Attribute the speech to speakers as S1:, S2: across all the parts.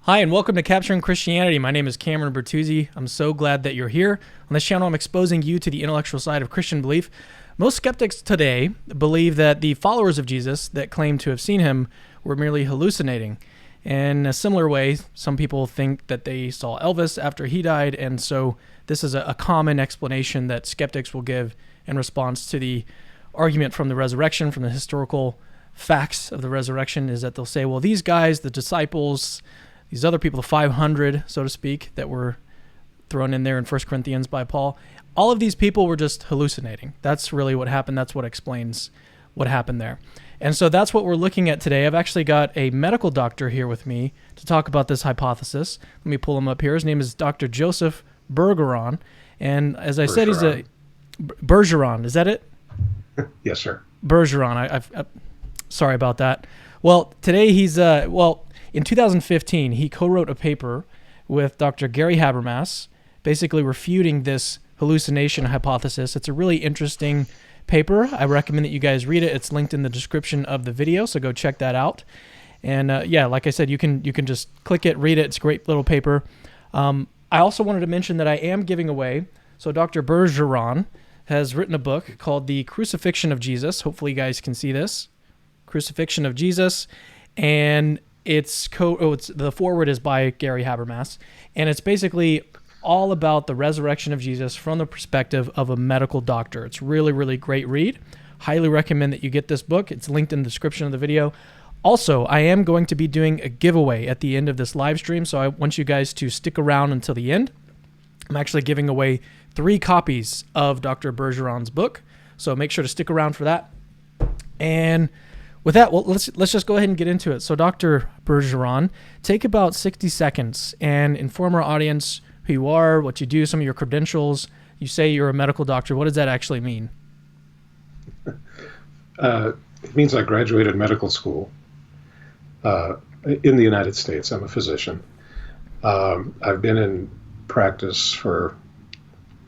S1: Hi, and welcome to Capturing Christianity. My name is Cameron Bertuzzi. I'm so glad that you're here. On this channel, I'm exposing you to the intellectual side of Christian belief. Most skeptics today believe that the followers of Jesus that claim to have seen him were merely hallucinating. In a similar way, some people think that they saw Elvis after he died, and so this is a common explanation that skeptics will give in response to the argument from the resurrection, from the historical facts of the resurrection, is that they'll say, well, these guys, the disciples, these other people, the 500, so to speak, that were thrown in there in 1 Corinthians by Paul, all of these people were just hallucinating. That's really what happened. That's what explains what happened there. And so that's what we're looking at today. I've actually got a medical doctor here with me to talk about this hypothesis. Let me pull him up here. His name is Dr. Joseph Bergeron. And as I said, he's a... Bergeron, is that it?
S2: Yes, sir.
S1: Bergeron. Sorry about that. Well, today he's... in 2015, he co-wrote a paper with Dr. Gary Habermas, basically refuting this hallucination hypothesis. It's a really interesting paper. I recommend that you guys read it. It's linked in the description of the video, so go check that out. And like I said, you can just click it, read it. It's a great little paper. I also wanted to mention that I am giving away. So Dr. Bergeron has written a book called The Crucifixion of Jesus. Hopefully you guys can see this. Crucifixion of Jesus. And it's the foreword is by Gary Habermas, and it's basically all about the resurrection of Jesus from the perspective of a medical doctor. It's really, really great read. Highly recommend that you get this book. It's linked in the description of the video. Also, I am going to be doing a giveaway at the end of this live stream, so I want you guys to stick around until the end. I'm actually giving away 3 copies of Dr. Bergeron's book, so make sure to stick around for that. And with that, well, let's just go ahead and get into it. So, Dr. Bergeron, take about 60 seconds and inform our audience who you are, what you do, some of your credentials. You say you're a medical doctor. What does that actually mean?
S2: It means I graduated medical school in the United States. I'm a physician. I've been in practice for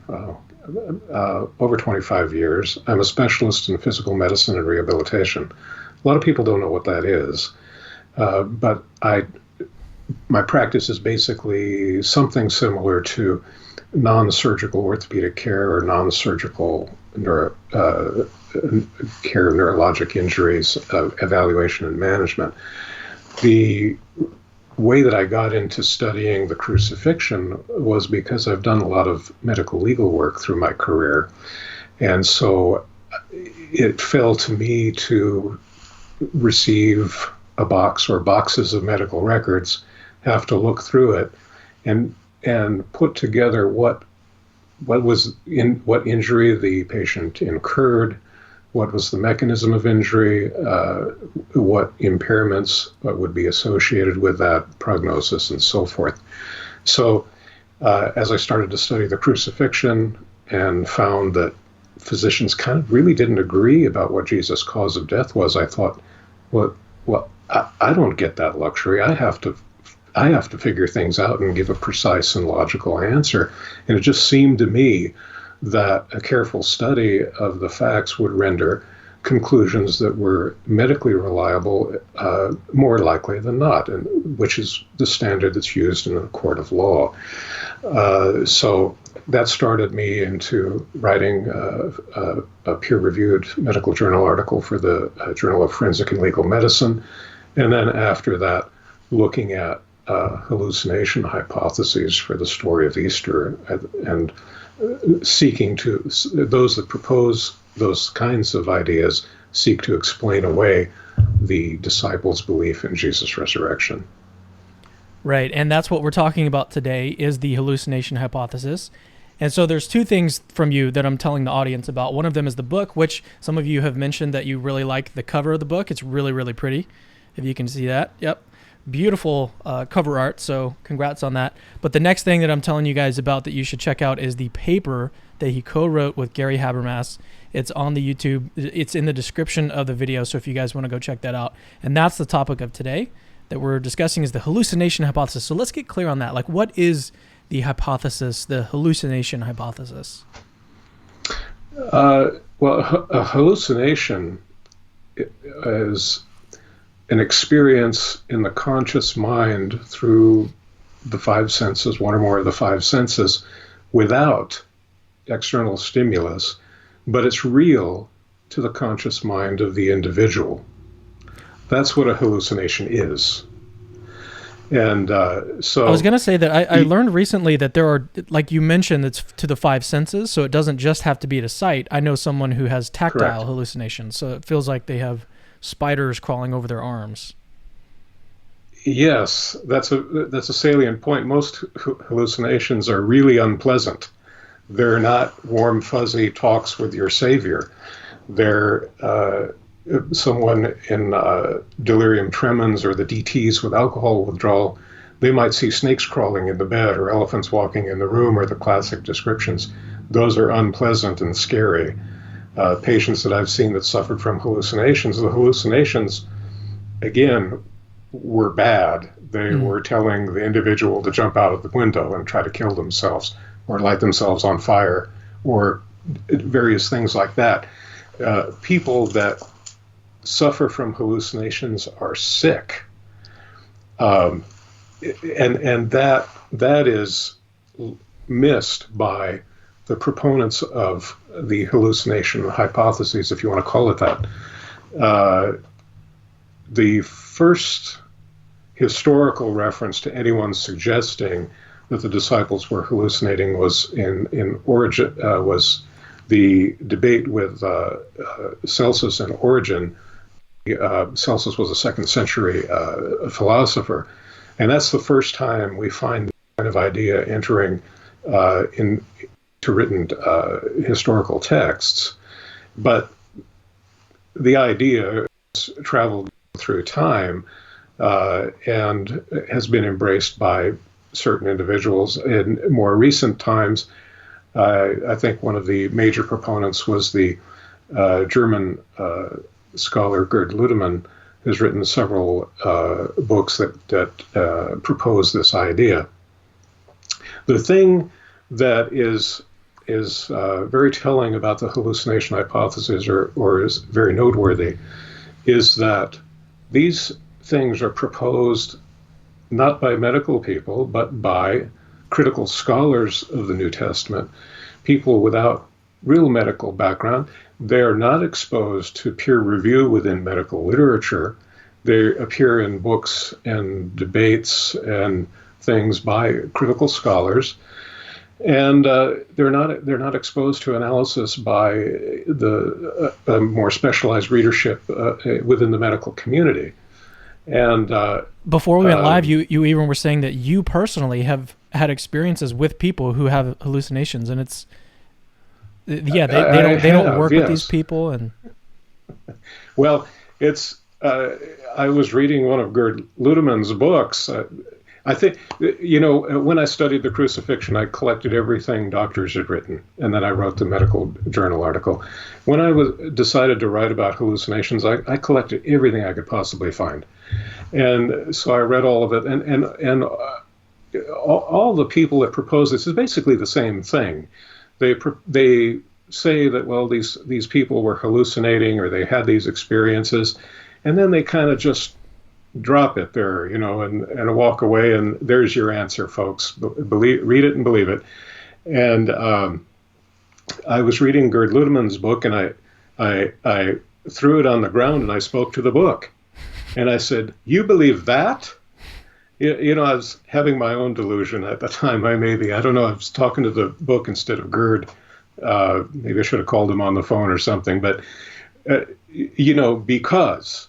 S2: over 25 years. I'm a specialist in physical medicine and rehabilitation. A lot of people don't know what that is, but my practice is basically something similar to non-surgical orthopedic care or non-surgical care of neurologic injuries, evaluation and management. The way that I got into studying the crucifixion was because I've done a lot of medical legal work through my career, and so it fell to me to receive a box or boxes of medical records, have to look through it and put together what injury the patient incurred, what was the mechanism of injury, what impairments would be associated with that, prognosis, and so forth. So as I started to study the crucifixion and found that physicians kind of really didn't agree about what Jesus' cause of death was, I thought, well, I don't get that luxury. I have to figure things out and give a precise and logical answer. And it just seemed to me that a careful study of the facts would render conclusions that were medically reliable more likely than not, and which is the standard that's used in a court of law. So that started me into writing a peer-reviewed medical journal article for the Journal of Forensic and Legal Medicine, and then after that, looking at hallucination hypotheses for the story of Easter, and seeking to, those that propose those kinds of ideas seek to explain away the disciples' belief in Jesus' resurrection.
S1: Right, and that's what we're talking about today, is the hallucination hypothesis. And so there's 2 things from you that I'm telling the audience about. One of them is the book, which some of you have mentioned that you really like the cover of the book. It's really, really pretty, if you can see that. Yep. Beautiful cover art, so congrats on that. But the next thing that I'm telling you guys about that you should check out is the paper that he co-wrote with Gary Habermas. It's on the YouTube. It's in the description of the video, so if you guys want to go check that out. And that's the topic of today that we're discussing, is the hallucination hypothesis. So let's get clear on that. Like, what is the hypothesis, the hallucination hypothesis?
S2: Well, a hallucination is an experience in the conscious mind through the five senses, one or more of the five senses, without external stimulus, but it's real to the conscious mind of the individual. That's what a hallucination is. And so
S1: I was going to say that I learned recently that there are, like you mentioned, it's to the five senses, so it doesn't just have to be to sight. I know someone who has tactile
S2: Correct.
S1: hallucinations, so it feels like they have spiders crawling over their arms.
S2: Yes, that's a salient point. Most hallucinations are really unpleasant. They're not warm, fuzzy talks with your savior. They're someone in delirium tremens or the DTs with alcohol withdrawal. They might see snakes crawling in the bed or elephants walking in the room, or the classic descriptions. Those are unpleasant and scary. Patients that I've seen that suffered from hallucinations, the hallucinations, again, were bad. They were telling the individual to jump out of the window and try to kill themselves or light themselves on fire or various things like that. People that suffer from hallucinations are sick. And that is missed by the proponents of the hallucination hypotheses, if you want to call it that. The first historical reference to anyone suggesting that the disciples were hallucinating was in Origen, was the debate with Celsus and Origen. Celsus was a second century philosopher, and that's the first time we find this kind of idea entering into written historical texts. But the idea has traveled through time and has been embraced by certain individuals. In more recent times, I think one of the major proponents was the German scholar Gerd Ludemann, who's written several books that propose this idea. The thing that is very telling about the hallucination hypothesis, or is very noteworthy, is that these things are proposed not by medical people, but by critical scholars of the New Testament, people without real medical background. They're not exposed to peer review within medical literature. They appear in books and debates and things by critical scholars, and they're not exposed to analysis by the more specialized readership within the medical community. And
S1: before we went live, you even were saying that you personally have had experiences with people who have hallucinations, and it's they don't work with these people. And
S2: well, it's I was reading one of Gerd Ludemann's books. I think, when I studied the crucifixion, I collected everything doctors had written, and then I wrote the medical journal article. When I decided to write about hallucinations, I collected everything I could possibly find. And so I read all of it, and all the people that propose this is basically the same thing. They say that, well, these people were hallucinating, or they had these experiences, and then they kind of just drop it there, and walk away, and there's your answer, folks. Read it and believe it. And I was reading Gerd Ludemann's book, and I threw it on the ground, and I spoke to the book. And I said, "You believe that?" I was having my own delusion at the time. I was talking to the book instead of Gerd. Maybe I should have called him on the phone or something. But, because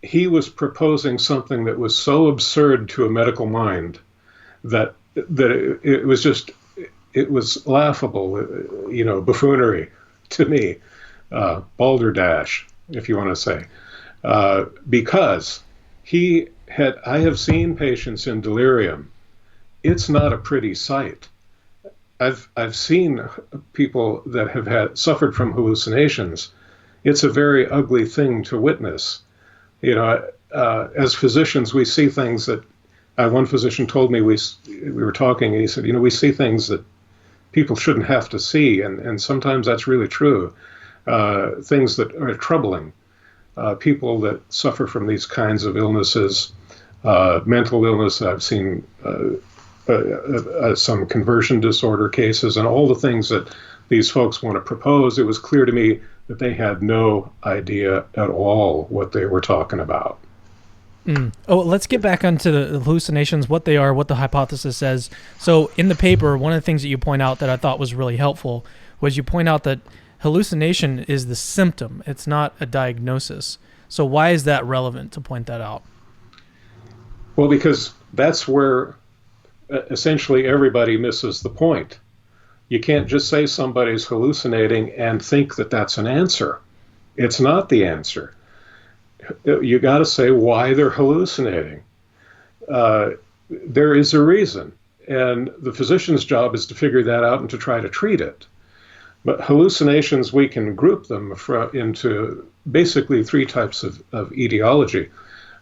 S2: he was proposing something that was so absurd to a medical mind that it was laughable, buffoonery to me, balderdash, if you want to say. Because I have seen patients in delirium. It's not a pretty sight. I've seen people that have suffered from hallucinations. It's a very ugly thing to witness. As physicians, we see things that one physician told me, we were talking, and he said, we see things that people shouldn't have to see, and sometimes that's really true. Things that are troubling. people that suffer from these kinds of illnesses, mental illness. I've seen some conversion disorder cases, and all the things that these folks want to propose. It was clear to me that they had no idea at all what they were talking about.
S1: Oh, let's get back onto the hallucinations, what they are, what the hypothesis says. So in the paper, one of the things that you point out that I thought was really helpful was you point out that hallucination is the symptom. It's not a diagnosis. So why is that relevant to point that out?
S2: Well, because that's where essentially everybody misses the point. You can't just say somebody's hallucinating and think that that's an answer. It's not the answer. You got to say why they're hallucinating. There is a reason, and the physician's job is to figure that out and to try to treat it. But hallucinations, we can group them into basically three types of etiology.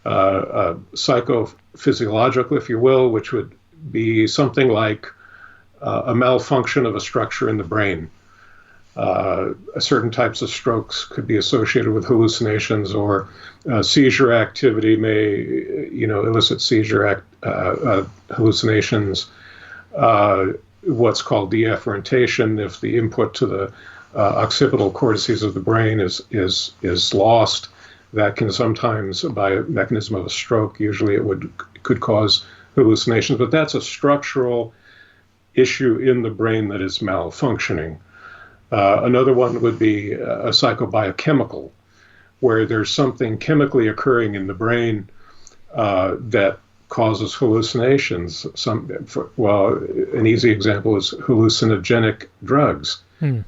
S2: Psychophysiological, if you will, which would be something like a malfunction of a structure in the brain. Certain types of strokes could be associated with hallucinations, or seizure activity may, elicit seizure hallucinations. What's called deafferentation, if the input to the occipital cortices of the brain is lost, that can sometimes, by a mechanism of a stroke, usually could cause hallucinations. But that's a structural issue in the brain that is malfunctioning. Another one would be a psychobiochemical, where there's something chemically occurring in the brain that causes hallucinations. An easy example is hallucinogenic drugs.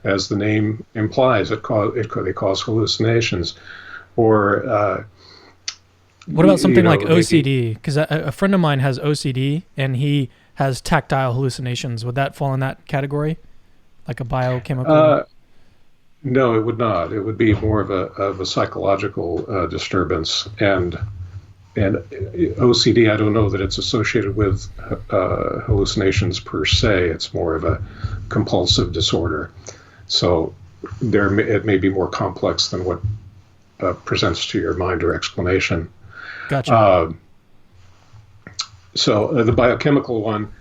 S2: As the name implies, they cause hallucinations. Or
S1: what about something like OCD? Because a friend of mine has OCD, and he has tactile hallucinations. Would that fall in that category? Like a biochemical?
S2: No, it would not. It would be more of a psychological disturbance, and OCD. I don't know that it's associated with hallucinations per se. It's more of a compulsive disorder. So it may be more complex than what presents to your mind or explanation.
S1: Gotcha.
S2: So the biochemical one.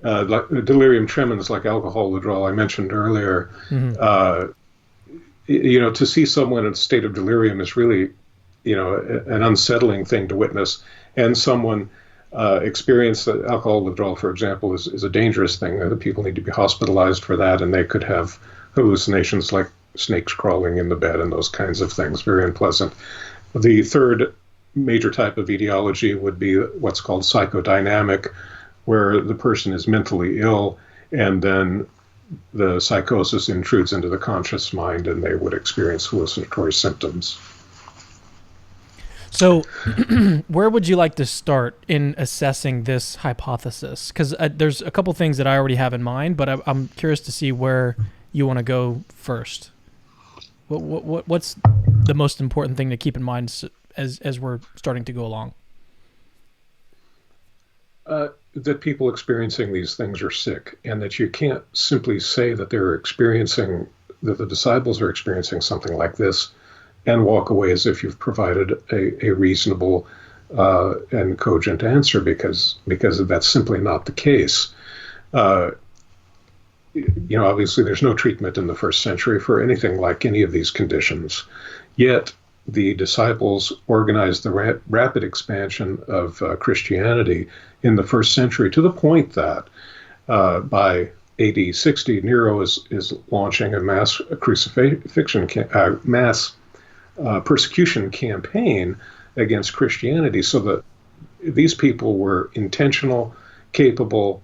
S2: Like delirium tremens, like alcohol withdrawal I mentioned earlier, to see someone in a state of delirium is really, an unsettling thing to witness. And someone experience alcohol withdrawal, for example, is a dangerous thing. People need to be hospitalized for that, and they could have hallucinations like snakes crawling in the bed and those kinds of things, very unpleasant. The third major type of etiology would be what's called psychodynamic, where the person is mentally ill, and then the psychosis intrudes into the conscious mind, and they would experience hallucinatory symptoms.
S1: So where would you like to start in assessing this hypothesis? Because there's a couple things that I already have in mind, but I'm curious to see where you want to go first. What's the most important thing to keep in mind as we're starting to go along?
S2: That people experiencing these things are sick, and that you can't simply say that that the disciples are experiencing something like this and walk away as if you've provided a reasonable and cogent answer, because that's simply not the case. Obviously there's no treatment in the first century for anything like any of these conditions, yet the disciples organized the rapid expansion of Christianity in the first century, to the point that by AD 60, Nero is launching a mass persecution campaign against Christianity. So that these people were intentional, capable,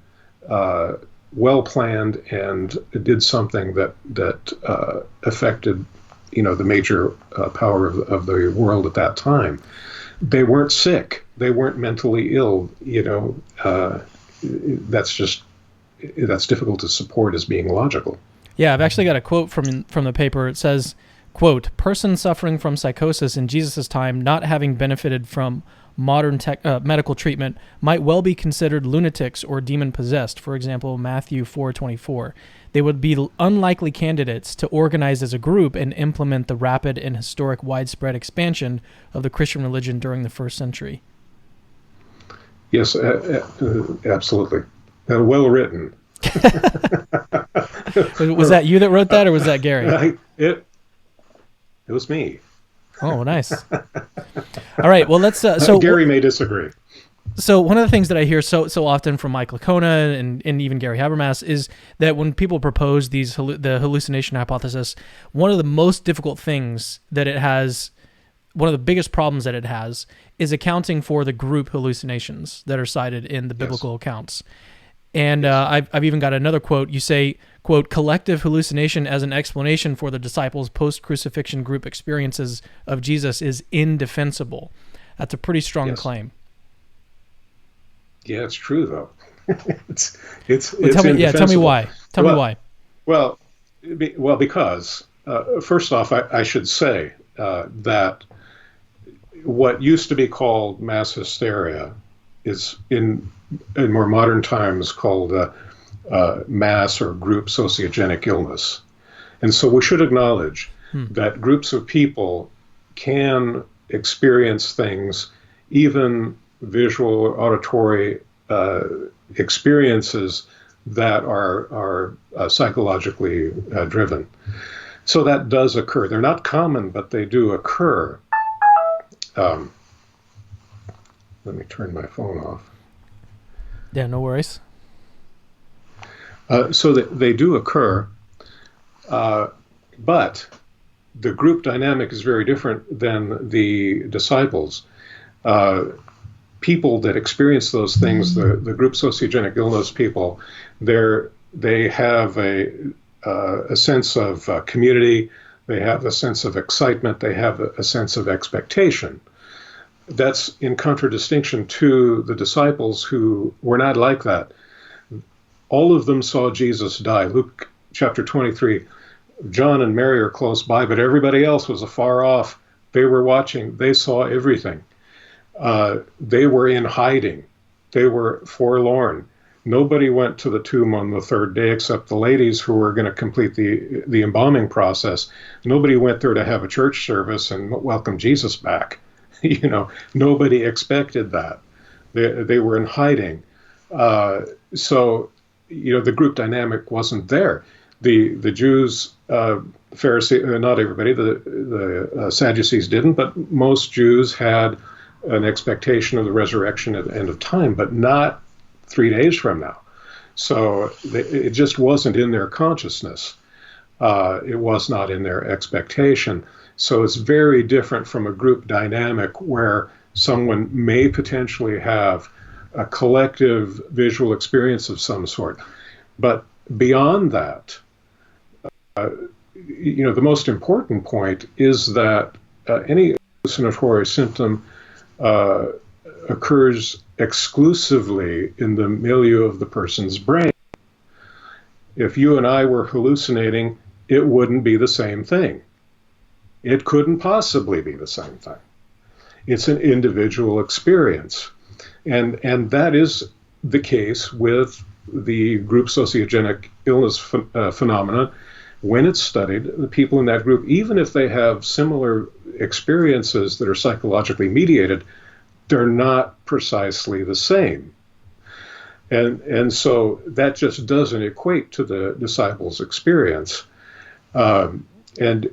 S2: well-planned, and did something that affected the major power of the world at that time. They weren't sick. They weren't mentally ill. That's difficult to support as being logical.
S1: Yeah, I've actually got a quote from the paper. It says, quote, "Person suffering from psychosis in Jesus' time, not having benefited from modern medical treatment might well be considered lunatics or demon-possessed, for example, Matthew 4:24. They would be unlikely candidates to organize as a group and implement the rapid and historic widespread expansion of the Christian religion during the first century.
S2: Yes, absolutely. Well written.
S1: Was that you that wrote that, or was that Gary?
S2: It was me.
S1: Oh, nice. All right. Well, let's. So
S2: Gary may disagree.
S1: So one of the things that I hear so often from Mike Licona and even Gary Habermas is that when people propose the hallucination hypothesis, one of the most difficult things that it has, one of the biggest problems that it has, is accounting for the group hallucinations that are cited in the biblical accounts. And I've even got another quote. You say, quote, collective hallucination as an explanation for the disciples' post-crucifixion group experiences of Jesus is indefensible. That's a pretty strong claim.
S2: Yeah, it's true though. it's
S1: tell me why. Tell me why.
S2: Well, because first off, I should say that what used to be called mass hysteria is in more modern times called mass or group sociogenic illness. And so we should acknowledge that groups of people can experience things, even visual or auditory experiences that are psychologically driven. So that does occur. They're not common, but they do occur. Let me turn my phone off.
S1: Yeah, no worries.
S2: So they do occur, but the group dynamic is very different than the disciples. People that experience those things, the group sociogenic illness people, they have a sense of community, they have a sense of excitement, they have a sense of expectation. That's in contradistinction to the disciples who were not like that. All of them saw Jesus die. Luke chapter 23, John and Mary are close by, but everybody else was afar off. They were watching. They saw everything. They were in hiding. They were forlorn. Nobody went to the tomb on the third day except the ladies who were going to complete the embalming process. Nobody went there to have a church service and welcome Jesus back. Nobody expected that. They were in hiding. So the group dynamic wasn't there. The Jews, Pharisees, not everybody, the Sadducees didn't, but most Jews had an expectation of the resurrection at the end of time, but not 3 days from now. So it just wasn't in their consciousness. It was not in their expectation. So it's very different from a group dynamic where someone may potentially have a collective visual experience of some sort. But beyond that, the most important point is that any hallucinatory symptom occurs exclusively in the milieu of the person's brain. If you and I were hallucinating, it wouldn't be the same thing. It couldn't possibly be the same thing. It's an individual experience. And that is the case with the group sociogenic illness phenomena. When it's studied, the people in that group, even if they have similar experiences that are psychologically mediated, they're not precisely the same. And so that just doesn't equate to the disciples' experience. And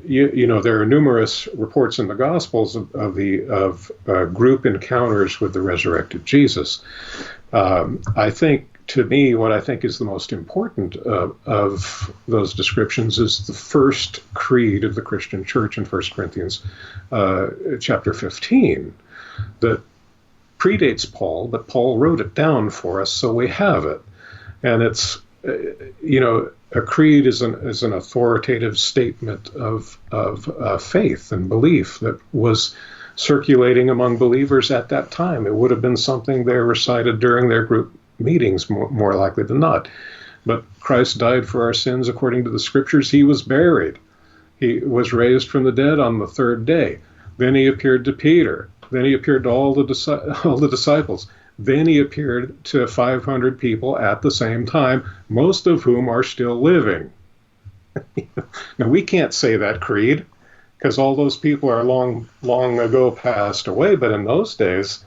S2: there are numerous reports in the Gospels of group encounters with the resurrected Jesus. I think, to me, what I think is the most important of those descriptions is the first creed of the Christian Church in 1 Corinthians chapter 15, that predates Paul, but Paul wrote it down for us, so we have it. And it's, a creed is an authoritative statement of faith and belief that was circulating among believers at that time. It would have been something they recited during their group meetings, more likely than not. But Christ died for our sins according to the Scriptures. He was buried. He was raised from the dead on the third day. Then he appeared to Peter. Then he appeared to all the disciples. Then he appeared to 500 people at the same time, most of whom are still living. Now, we can't say that creed because all those people are long ago passed away. But in those days,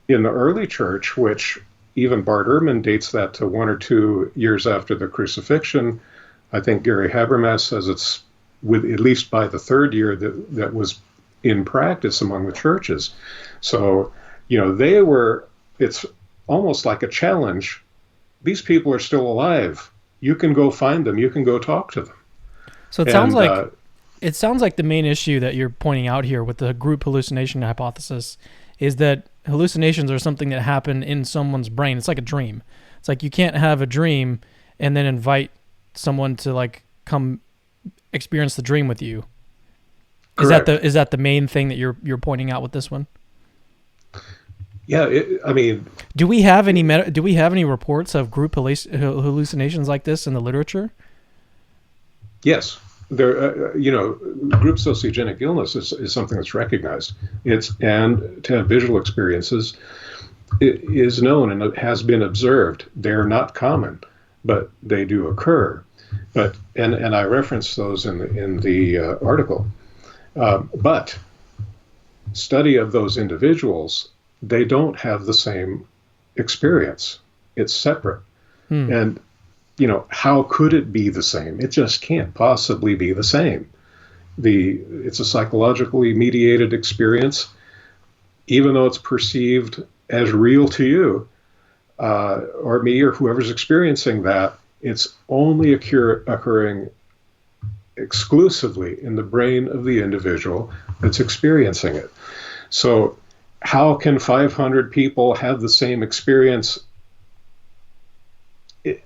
S2: in the early church, which even Bart Ehrman dates that to 1 or 2 years after the crucifixion, I think Gary Habermas says it's at least by the third year that was in practice among the churches. So, it's almost like a challenge. These people are still alive. You can go find them. You can go talk to them.
S1: So it sounds like the main issue that you're pointing out here with the group hallucination hypothesis is that hallucinations are something that happen in someone's brain. It's like a dream. It's like you can't have a dream and then invite someone to like come experience the dream with you.
S2: Correct.
S1: Is that the main thing that you're pointing out with this one?
S2: Yeah,
S1: do we have any reports of group hallucinations like this in the literature?
S2: Yes. Group sociogenic illness is something that's recognized. And to have visual experiences is known and it has been observed. They're not common, but they do occur. And I reference those in the article. But study of those individuals, they don't have the same experience. It's separate. And how could it be the same? It just can't possibly be the same. It's a psychologically mediated experience, even though it's perceived as real to you, or me, or whoever's experiencing that. It's only occurring exclusively in the brain of the individual that's experiencing it. So how can 500 people have the same experience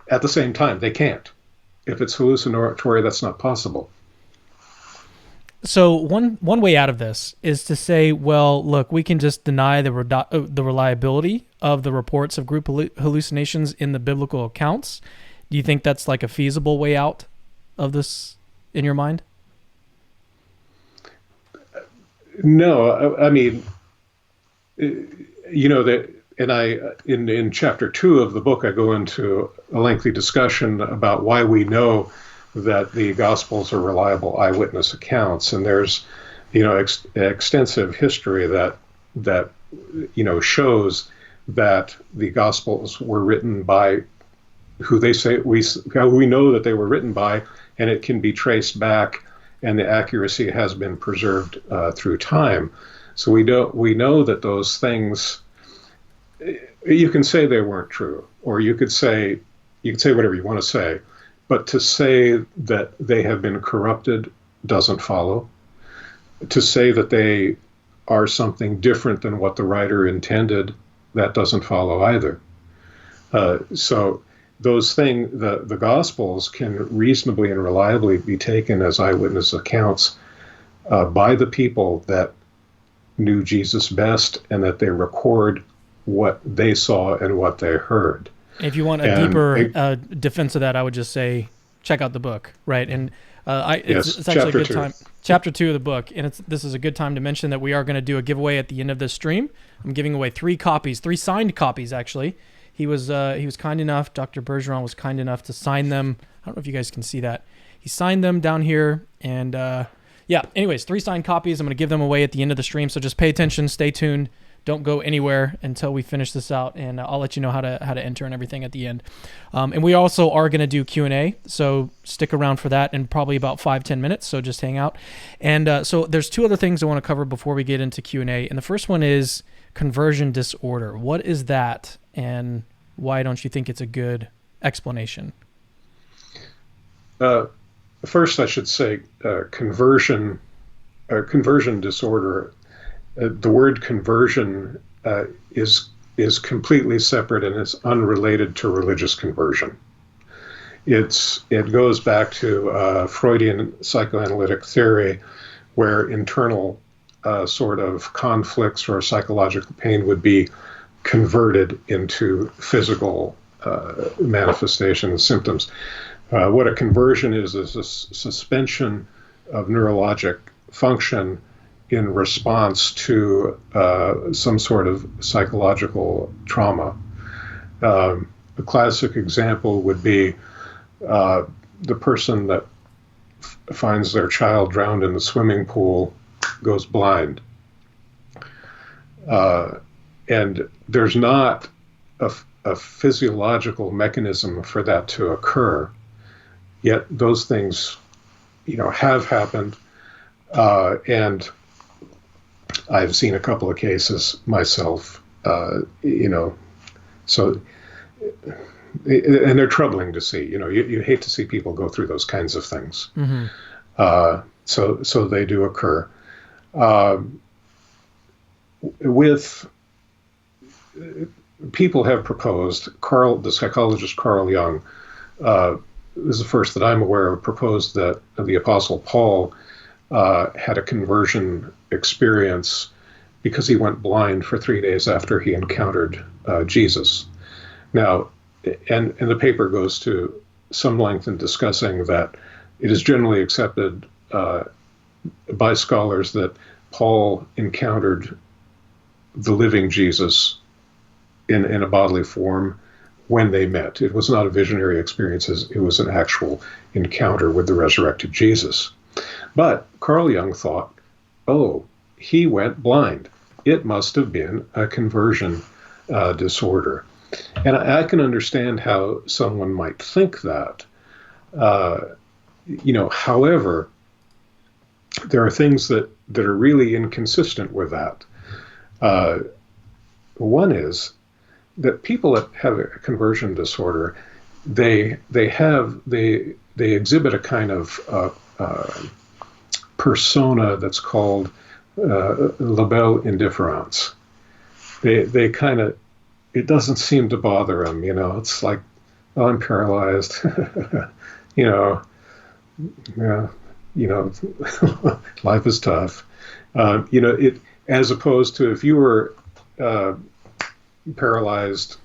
S2: at the same time? They can't. If it's hallucinatory, that's not possible.
S1: So one way out of this is to say, well, look, we can just deny the reliability of the reports of group hallucinations in the biblical accounts. Do you think that's like a feasible way out of this in your mind?
S2: No, I mean, that. And in chapter 2 of the book, I go into a lengthy discussion about why we know that the Gospels are reliable eyewitness accounts. And there's, extensive history that shows that the Gospels were written by who we know that they were written by, and it can be traced back, and the accuracy has been preserved through time. So we know that those things. You can say they weren't true, or you could say whatever you want to say, but to say that they have been corrupted doesn't follow. To say that they are something different than what the writer intended, that doesn't follow either. So those things, the Gospels can reasonably and reliably be taken as eyewitness accounts by the people that knew Jesus best, and that they record what they saw and what they heard.
S1: If you want a deeper defense of that, I would just say check out the book, right? And it's actually a good time. Chapter 2 of the book, and this is a good time to mention that we are going to do a giveaway at the end of this stream. I'm giving away 3 signed copies actually. He was kind enough. Dr. Bergeron was kind enough to sign them. I don't know if you guys can see that. He signed them down here, and anyways, 3 signed copies. I'm going to give them away at the end of the stream. So just pay attention, stay tuned. Don't go anywhere until we finish this out, and I'll let you know how to enter and everything at the end. And we also are going to do Q&A, so stick around for that in probably about 5-10 minutes, so just hang out. And so there's 2 other things I want to cover before we get into Q&A, and the first one is conversion disorder. What is that, and why don't you think it's a good explanation?
S2: First, I should say conversion disorder. The word conversion is completely separate and is unrelated to religious conversion. It goes back to Freudian psychoanalytic theory, where internal sort of conflicts or psychological pain would be converted into physical manifestations, symptoms. What a conversion is a suspension of neurologic function in response to some sort of psychological trauma. A classic example would be the person that finds their child drowned in the swimming pool goes blind. And there's not a physiological mechanism for that to occur. Yet those things, have happened. And I've seen a couple of cases myself, so, and they're troubling to see. You hate to see people go through those kinds of things. Mm-hmm. So they do occur. With people have proposed, the psychologist Carl Jung, this is the first that I'm aware of, proposed that the Apostle Paul had a conversion experience because he went blind for 3 days after he encountered Jesus. Now, and the paper goes to some length in discussing that it is generally accepted by scholars that Paul encountered the living Jesus in a bodily form when they met. It was not a visionary experience, it was an actual encounter with the resurrected Jesus. But Carl Jung thought, he went blind. It must have been a conversion disorder. And I can understand how someone might think that. However, there are things that are really inconsistent with that. One is that people that have a conversion disorder, they exhibit a kind of persona that's called la belle indifference. They kind of, it doesn't seem to bother them, It's like, I'm paralyzed, life is tough. It, as opposed to if you were paralyzed,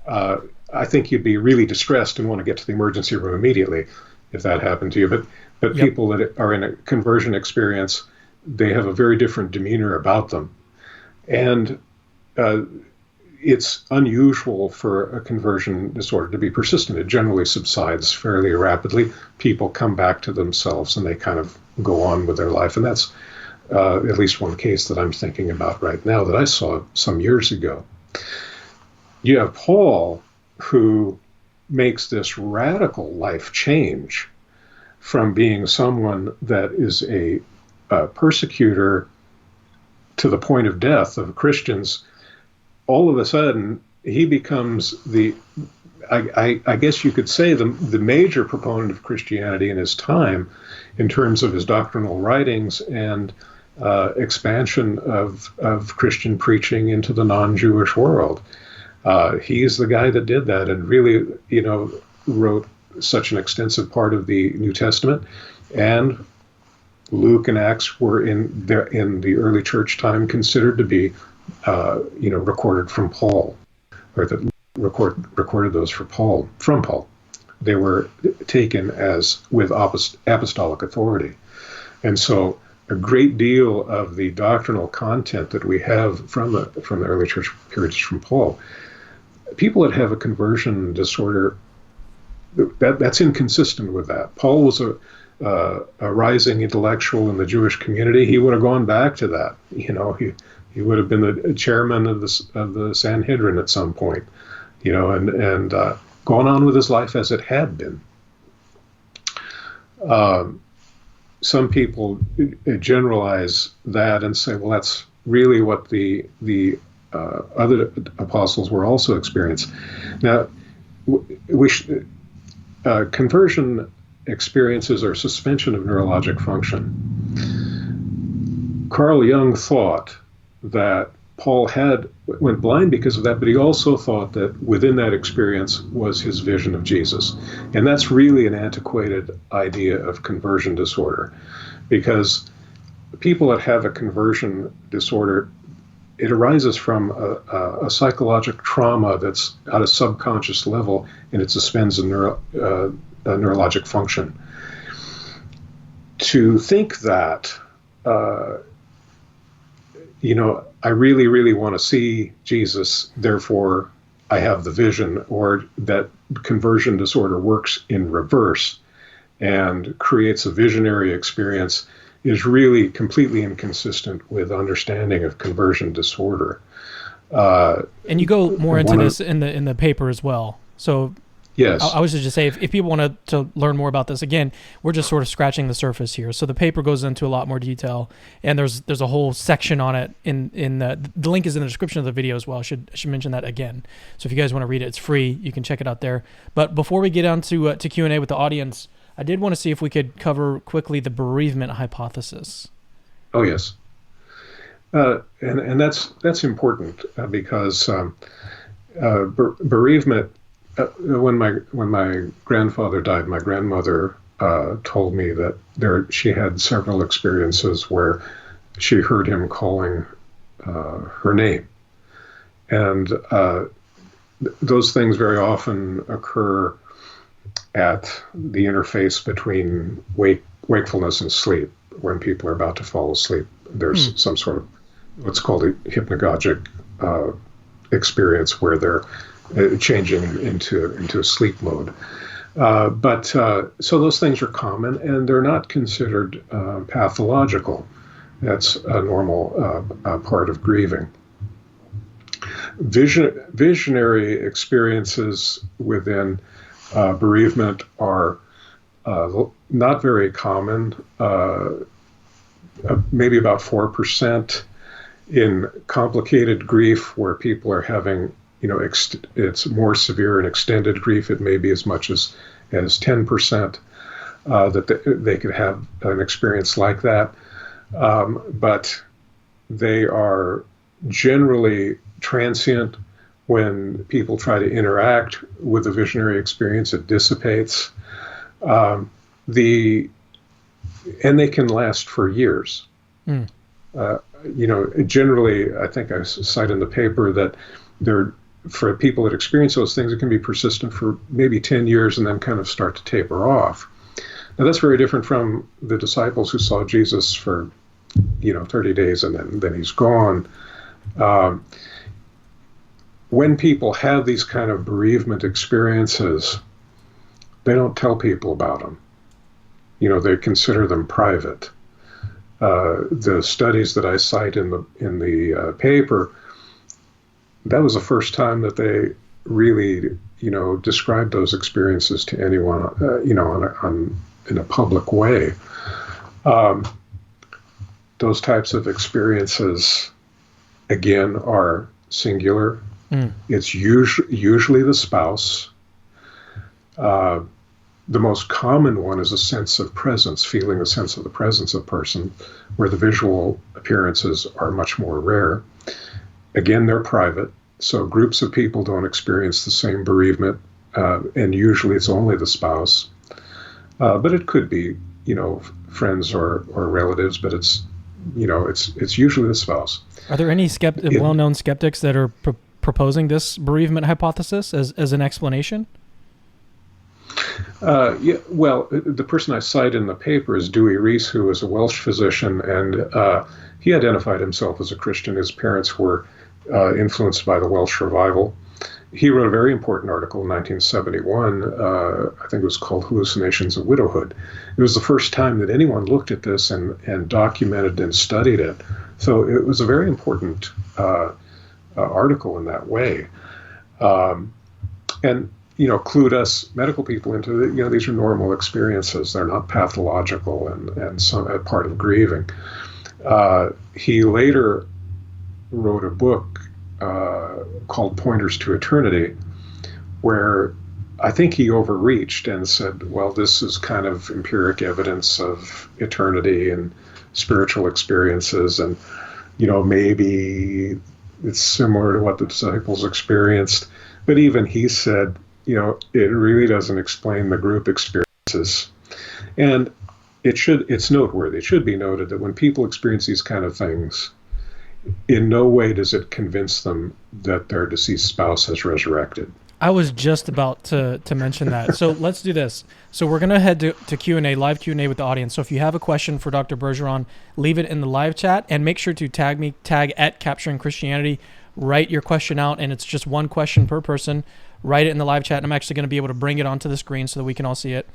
S2: I think you'd be really distressed and want to get to the emergency room immediately if that happened to you. But yep. People that are in a conversion experience, they have a very different demeanor about them. And it's unusual for a conversion disorder to be persistent. It generally subsides fairly rapidly. People come back to themselves and they kind of go on with their life. And that's at least one case that I'm thinking about right now that I saw some years ago. You have Paul, who makes this radical life change from being someone that is a persecutor to the point of death of Christians. All of a sudden, he becomes I guess you could say, the major proponent of Christianity in his time in terms of his doctrinal writings and expansion of Christian preaching into the non-Jewish world. He's the guy that did that and really, wrote such an extensive part of the New Testament. And Luke and Acts were in the early church time considered to be, recorded from Paul, or that recorded those from Paul. They were taken as with apostolic authority. And so a great deal of the doctrinal content that we have from the early church periods is from Paul. People that have a conversion disorder, that's inconsistent with that. Paul was a rising intellectual in the Jewish community. He would have gone back to that. He would have been the chairman of the Sanhedrin at some point, and gone on with his life as it had been. Some people generalize that and say, well, that's really what the other apostles were also experiencing. Now, conversion experiences are suspension of neurologic function. Carl Jung thought that Paul went blind because of that, but he also thought that within that experience was his vision of Jesus. And that's really an antiquated idea of conversion disorder, because people that have a conversion disorder, it arises from a psychological trauma that's at a subconscious level, and it suspends a neurologic function. To think that I really, really want to see Jesus, therefore I have the vision, or that conversion disorder works in reverse and creates a visionary experience, is really completely inconsistent with understanding of conversion disorder.
S1: And you go more into this in the paper as well. So
S2: yes,
S1: I was just say, if people wanted to learn more about this, again, we're just sort of scratching the surface here. So the paper goes into a lot more detail, and there's a whole section on it in the link is in the description of the video as well. I should mention that again. So if you guys want to read it, it's free. You can check it out there. But before we get on to Q&A with the audience, I did want to see if we could cover quickly the bereavement hypothesis.
S2: Oh yes, and that's important because bereavement. When my grandfather died, my grandmother told me that she had several experiences where she heard him calling her name, and those things very often occur at the interface between wakefulness and sleep. When people are about to fall asleep, there's some sort of what's called a hypnagogic experience where they're changing into a sleep mode. So those things are common, and they're not considered pathological. That's a normal part of grieving. Visionary experiences within bereavement are not very common, maybe about 4%. In complicated grief, where people are having, it's more severe and extended grief, it may be as much as 10% that they could have an experience like that. But they are generally transient. When people try to interact with the visionary experience, it dissipates. And they can last for years. Generally, I think I cite in the paper that for people that experience those things, it can be persistent for maybe 10 years and then kind of start to taper off. Now, that's very different from the disciples who saw Jesus for, 30 days and then he's gone. When people have these kind of bereavement experiences, they don't tell people about them. They consider them private. The studies that I cite in the paper, that was the first time that they really, described those experiences to anyone, in a public way. Those types of experiences, again, are singular. It's usually the spouse. The most common one is a sense of presence, feeling a sense of the presence of a person, where the visual appearances are much more rare. Again, they're private, so groups of people don't experience the same bereavement, and usually it's only the spouse. But it could be, friends or relatives, but it's usually the spouse.
S1: Are there any well-known skeptics that are proposing this bereavement hypothesis as an explanation?
S2: Well, the person I cite in the paper is Dewey Rees, who is a Welsh physician, and he identified himself as a Christian. His parents were influenced by the Welsh revival. He wrote a very important article in 1971, I think it was called Hallucinations of Widowhood. It was the first time that anyone looked at this and documented and studied it. So it was a very important article in that way. And clued us medical people into these are normal experiences. They're not pathological and some a part of grieving. He later wrote a book called Pointers to Eternity, where I think he overreached and said, well, this is kind of empiric evidence of eternity and spiritual experiences, and maybe it's similar to what the disciples experienced. But even he said, it really doesn't explain the group experiences. And it's noteworthy. It should be noted that when people experience these kind of things, in no way does it convince them that their deceased spouse has resurrected.
S1: I was just about to mention that. So let's do this. So we're going to head to Q&A, live Q&A with the audience. So if you have a question for Dr. Bergeron, leave it in the live chat and make sure to tag at Capturing Christianity. Write your question out, and it's just one question per person. Write it in the live chat, and I'm actually going to be able to bring it onto the screen so that we can all see it.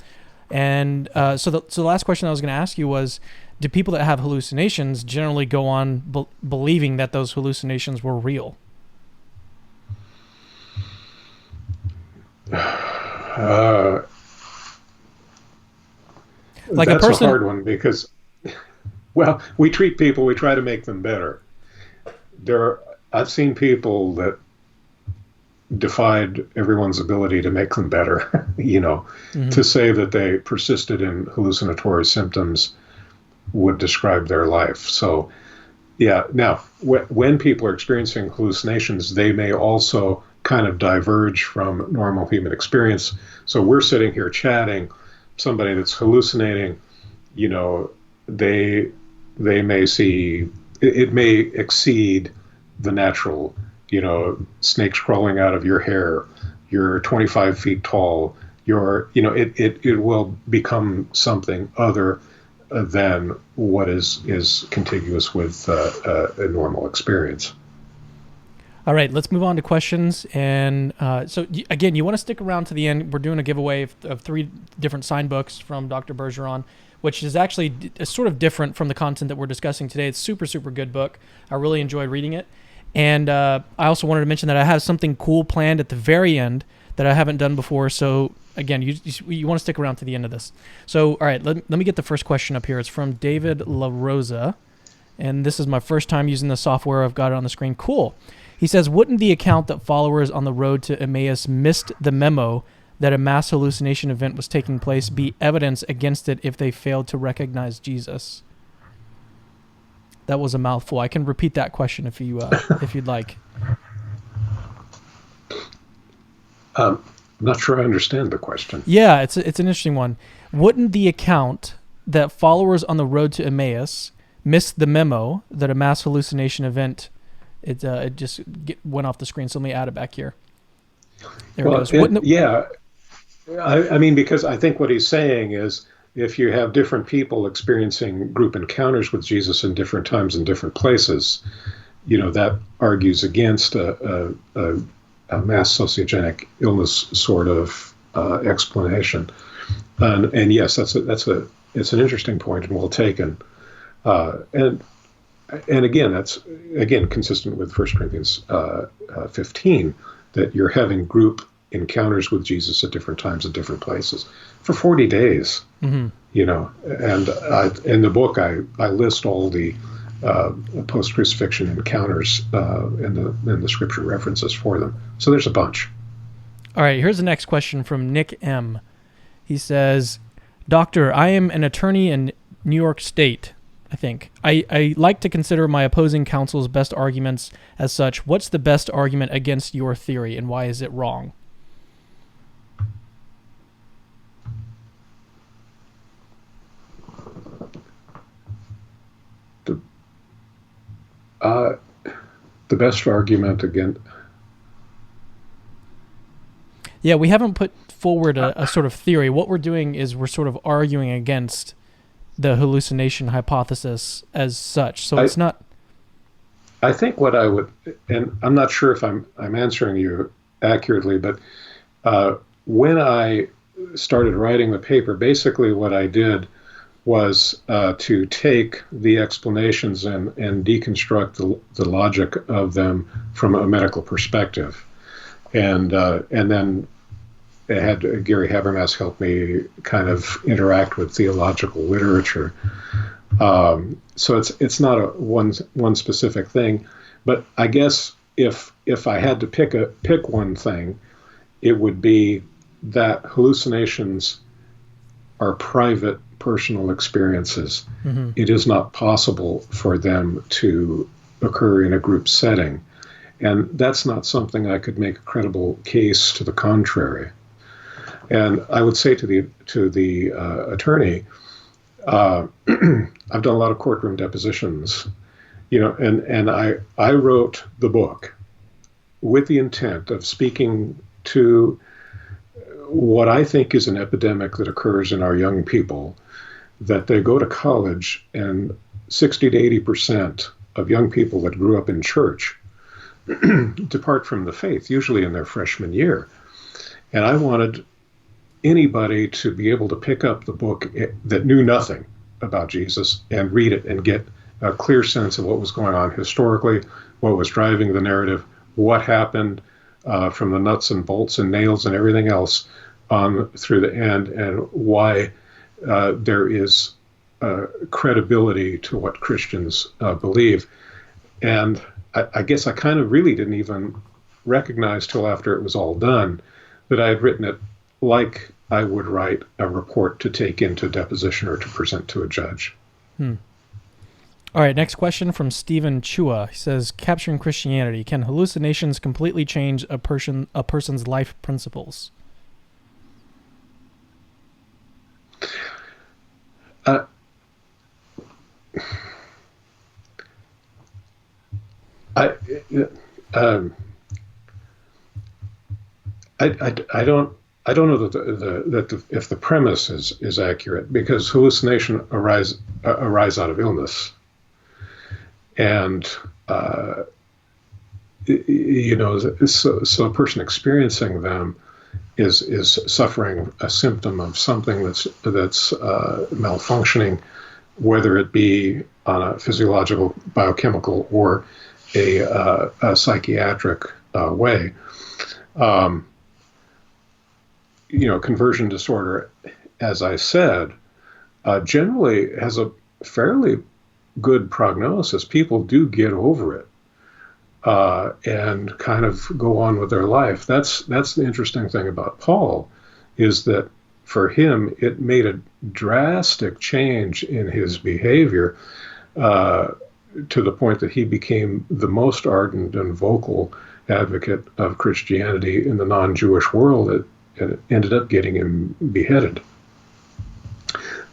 S1: And so the last question I was going to ask you was, do people that have hallucinations generally go on believing that those hallucinations were real?
S2: Like that's a hard one because, well, we treat people, we try to make them better. I've seen people that defied everyone's ability to make them better, to say that they persisted in hallucinatory symptoms would describe their life. So, yeah, now, when people are experiencing hallucinations, they may also kind of diverge from normal human experience. So we're sitting here chatting, somebody that's hallucinating, they may see, it may exceed the natural, snakes crawling out of your hair, you're 25 feet tall, it will become something other than what is contiguous with a normal experience.
S1: All right, let's move on to questions. And so, again, you want to stick around to the end. We're doing a giveaway of 3 different sign books from Dr. Bergeron, which is actually sort of different from the content that we're discussing today. It's super, super good book. I really enjoyed reading it. And I also wanted to mention that I have something cool planned at the very end that I haven't done before. So, again, you want to stick around to the end of this. So, all right, let me get the first question up here. It's from David La Rosa. And this is my first time using the software. I've got it on the screen. Cool. He says, wouldn't the account that followers on the road to Emmaus missed the memo that a mass hallucination event was taking place be evidence against it if they failed to recognize Jesus? That was a mouthful. I can repeat that question if you'd like.
S2: I'm not sure I understand the question.
S1: Yeah, it's an interesting one. Wouldn't the account that followers on the road to Emmaus missed the memo that a mass hallucination event... It just went off the screen, so let me add it back here. There it goes.
S2: Yeah. I mean, because I think what he's saying is if you have different people experiencing group encounters with Jesus in different times and different places, that argues against a mass sociogenic illness sort of explanation. And yes, it's an interesting point and well taken. And again, that's consistent with 1 Corinthians 15, that you're having group encounters with Jesus at different times and different places for 40 days. Mm-hmm. And in the book I list all the post-crucifixion encounters and the scripture references for them. So there's a bunch.
S1: All right, here's the next question from Nick M. He says, Doctor, I am an attorney in New York State. I think. I like to consider my opposing counsel's best arguments as such. What's the best argument against your theory, and why is it wrong?
S2: The best argument against...
S1: Yeah, we haven't put forward a sort of theory. What we're doing is we're sort of arguing against the hallucination hypothesis as such. So it's not...
S2: I think what I would, and I'm not sure if I'm answering you accurately, but when I started writing the paper, basically what I did was to take the explanations and deconstruct the logic of them from a medical perspective. And then I had Gary Habermas help me kind of interact with theological literature. So it's not a one specific thing, but I guess if I had to pick one thing, it would be that hallucinations are private, personal experiences. Mm-hmm. It is not possible for them to occur in a group setting, and that's not something I could make a credible case to the contrary. And I would say to the attorney, I've done a lot of courtroom depositions, and I wrote the book with the intent of speaking to what I think is an epidemic that occurs in our young people, that they go to college and 60 to 80% of young people that grew up in church depart from the faith, usually in their freshman year. And I wanted anybody to be able to pick up the book that knew nothing about Jesus and read it and get a clear sense of what was going on historically, what was driving the narrative, what happened from the nuts and bolts and nails and everything else on through the end, and why there is credibility to what Christians believe. And I guess I kind of really didn't even recognize till after it was all done that I had written it like I would write a report to take into deposition or to present to a judge.
S1: All right, next question from Stephen Chua. He says, Capturing Christianity, can hallucinations completely change a person's life principles?
S2: I don't know that if the premise is accurate, because hallucination arise out of illness, and so a person experiencing them is suffering a symptom of something that's malfunctioning, whether it be on a physiological, biochemical, or a psychiatric way. Conversion disorder, as I said, generally has a fairly good prognosis. People do get over it and kind of go on with their life. That's the interesting thing about Paul, is that for him it made a drastic change in his behavior to the point that he became the most ardent and vocal advocate of Christianity in the non-Jewish world. It ended up getting him beheaded.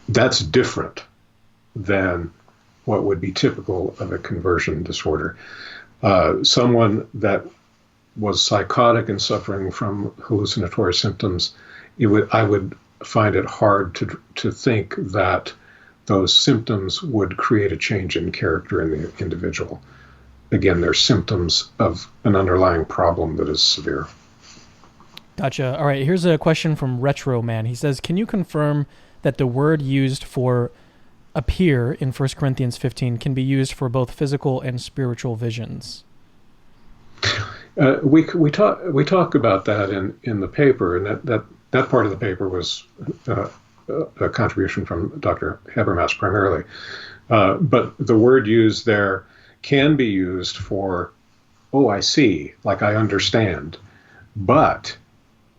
S2: That's different than what would be typical of a conversion disorder. Someone that was psychotic and suffering from hallucinatory symptoms, I would find it hard to think that those symptoms would create a change in character in the individual. Again, they're symptoms of an underlying problem that is severe.
S1: Gotcha. All right, here's a question from RetroMan. He says, can you confirm that the word used for appear in 1 Corinthians 15 can be used for both physical and spiritual visions?
S2: We talk about that in the paper, and that part of the paper was a contribution from Dr. Habermas primarily. But the word used there can be used for, oh, I see, like I understand, but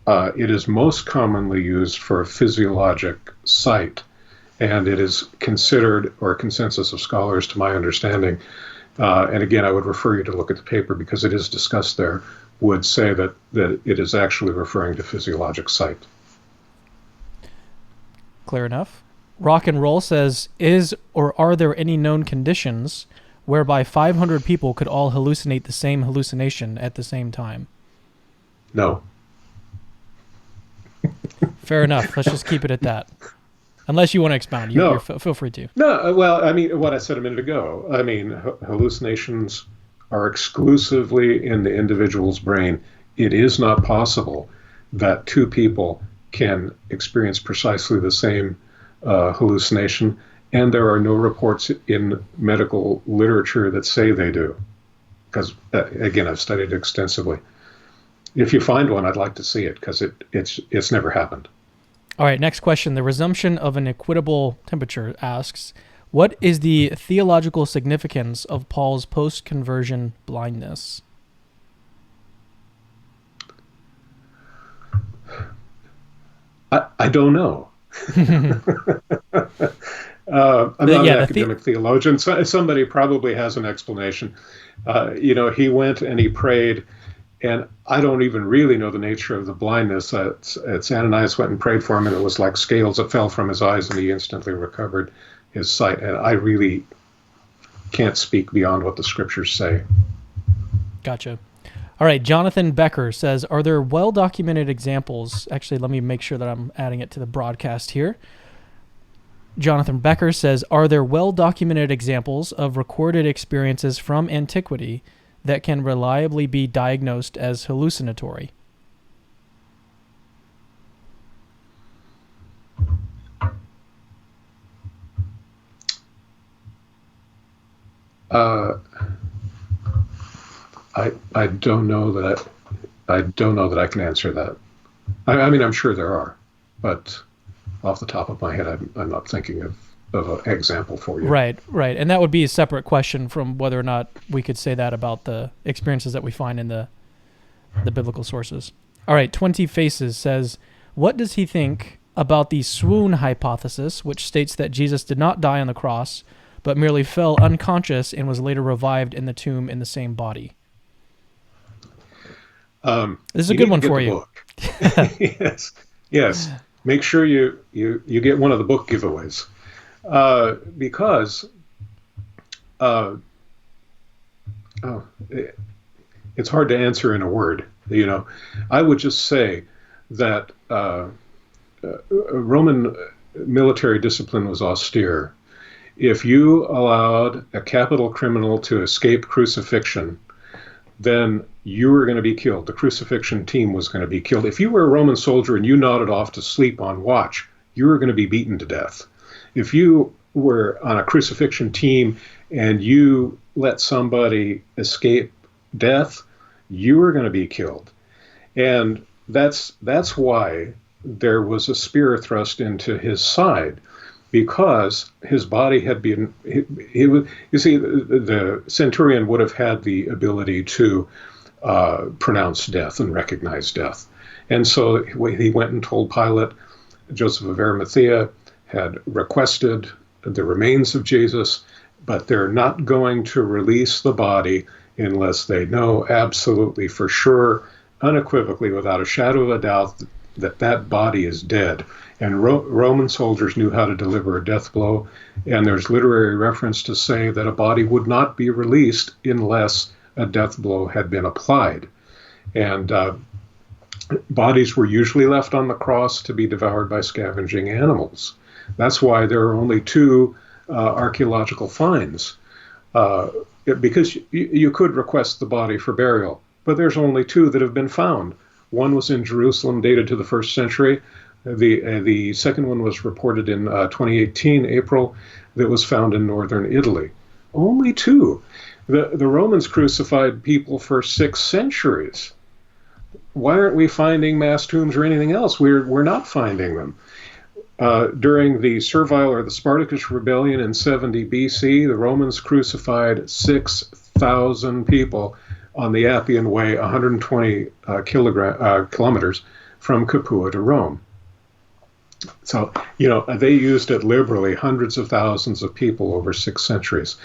S2: it is most commonly used for a physiologic sight, and it is considered, or a consensus of scholars to my understanding, and again, I would refer you to look at the paper because it is discussed there, would say that it is actually referring to physiologic sight.
S1: Clear enough. Rock and Roll says, is or are there any known conditions whereby 500 people could all hallucinate the same hallucination at the same time?
S2: No.
S1: Fair enough. Let's just keep it at that. Unless you want to expound.
S2: No.
S1: Feel free to.
S2: No, well, I mean, what I said a minute ago, I mean, hallucinations are exclusively in the individual's brain. It is not possible that two people can experience precisely the same hallucination, and there are no reports in medical literature that say they do. Because, again, I've studied it extensively. If you find one, I'd like to see it, because it's never happened.
S1: All right, next question. The resumption of an equitable temperature asks, what is the theological significance of Paul's post-conversion blindness?
S2: I don't know. I'm not an academic theologian. Somebody probably has an explanation. He went and he prayed, and I don't even really know the nature of the blindness. Ananias went and prayed for him, and it was like scales that fell from his eyes, and he instantly recovered his sight. And I really can't speak beyond what the scriptures say.
S1: Gotcha. All right, Jonathan Becker says, are there well-documented examples? Actually, let me make sure that I'm adding it to the broadcast here. Jonathan Becker says, are there well-documented examples of recorded experiences from antiquity that can reliably be diagnosed as hallucinatory?
S2: I don't know that I can answer that. I mean, I'm sure there are, but off the top of my head, I'm not thinking of an example for you.
S1: Right. And that would be a separate question from whether or not we could say that about the experiences that we find in the biblical sources. All right, 20 Faces says, what does he think about the swoon hypothesis, which states that Jesus did not die on the cross, but merely fell unconscious and was later revived in the tomb in the same body? This is a good one for you.
S2: Yes. Make sure you get one of the book giveaways, because it's hard to answer in a word. I would just say that Roman military discipline was austere. If you allowed a capital criminal to escape crucifixion, then you were going to be killed. The crucifixion team was going to be killed. If you were a Roman soldier and you nodded off to sleep on watch, you were going to be beaten to death. If you were on a crucifixion team and you let somebody escape death, you were going to be killed. And that's why there was a spear thrust into his side, because his body had been, you see, the centurion would have had the ability to pronounce death and recognize death. And so he went and told Pilate. Joseph of Arimathea had requested the remains of Jesus, but they're not going to release the body unless they know absolutely for sure, unequivocally, without a shadow of a doubt, that body is dead. And Roman soldiers knew how to deliver a death blow, and there's literary reference to say that a body would not be released unless a death blow had been applied. And bodies were usually left on the cross to be devoured by scavenging animals. That's why there are only two archaeological finds, because you could request the body for burial, but there's only two that have been found. One was in Jerusalem, dated to the 1st century. The second one was reported in 2018, April, that was found in northern Italy. Only two. The Romans crucified people for 6 centuries. Why aren't we finding mass tombs or anything else? We're not finding them. During the Servile or the Spartacus rebellion in 70 BC, the Romans crucified 6,000 people on the Appian Way, 120 kilometers from Capua to Rome. So, they used it liberally, hundreds of thousands of people over 6 centuries.